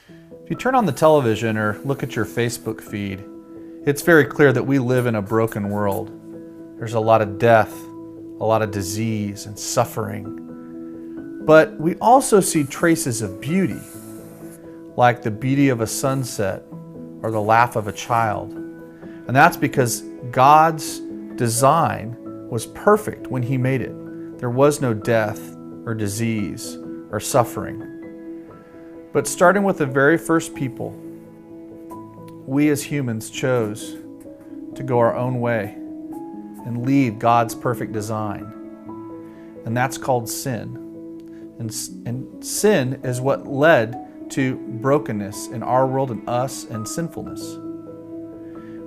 If you turn on the television or look at your Facebook feed, it's very clear that we live in a broken world. There's a lot of death, a lot of disease and suffering. But we also see traces of beauty, like the beauty of a sunset or the laugh of a child. And that's because God's design was perfect when He made it. There was no death or disease or suffering. But starting with the very first people, we as humans chose to go our own way and leave God's perfect design. And that's called sin. And sin is what led to brokenness in our world and us and sinfulness.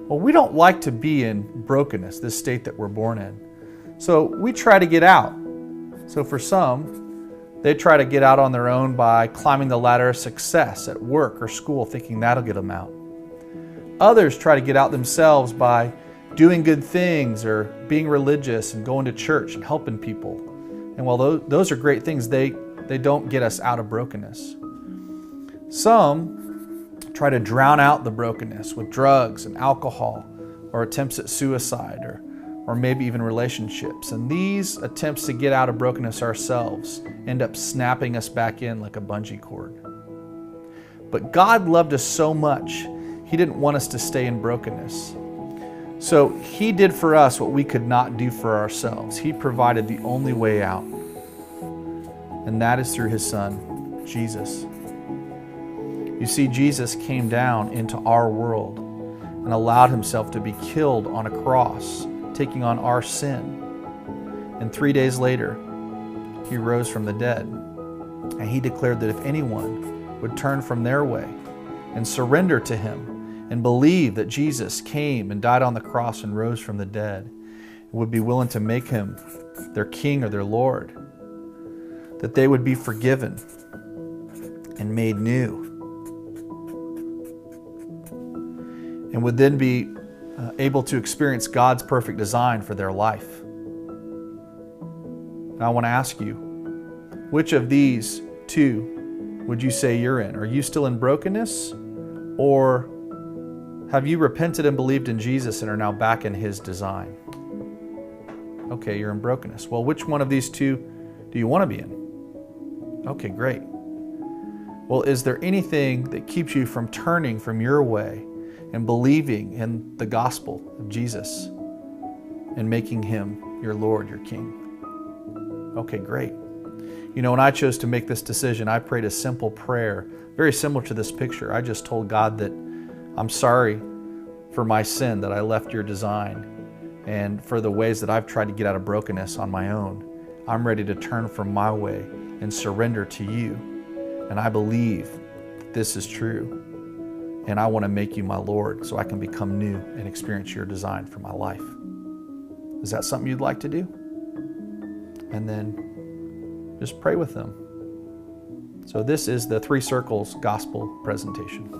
Well, we don't like to be in brokenness, this state that we're born in. So we try to get out. So for some, they try to get out on their own by climbing the ladder of success at work or school, thinking that'll get them out. Others try to get out themselves by doing good things or being religious and going to church and helping people. And while those are great things, they don't get us out of brokenness. Some try to drown out the brokenness with drugs and alcohol or attempts at suicide or maybe even relationships. And these attempts to get out of brokenness ourselves end up snapping us back in like a bungee cord. But God loved us so much, He didn't want us to stay in brokenness. So He did for us what we could not do for ourselves. He provided the only way out. And that is through His Son, Jesus. You see, Jesus came down into our world and allowed Himself to be killed on a cross, taking on our sin. And 3 days later, He rose from the dead. And He declared that if anyone would turn from their way and surrender to Him and believe that Jesus came and died on the cross and rose from the dead, and would be willing to make Him their King or their Lord, that they would be forgiven and made new, and would then be able to experience God's perfect design for their life. Now I want to ask you, which of these two would you say you're in? Are you still in brokenness, or have you repented and believed in Jesus and are now back in His design? Okay, you're in brokenness. Well, which one of these two do you want to be in? Okay, great. Well, is there anything that keeps you from turning from your way and believing in the gospel of Jesus and making Him your Lord, your King? Okay, great. You know, when I chose to make this decision, I prayed a simple prayer, very similar to this picture. I just told God that I'm sorry for my sin, that I left your design, and for the ways that I've tried to get out of brokenness on my own. I'm ready to turn from my way and surrender to you. And I believe this is true. And I want to make you my Lord so I can become new and experience your design for my life. Is that something you'd like to do? And then just pray with them. So this is the Three Circles Gospel presentation.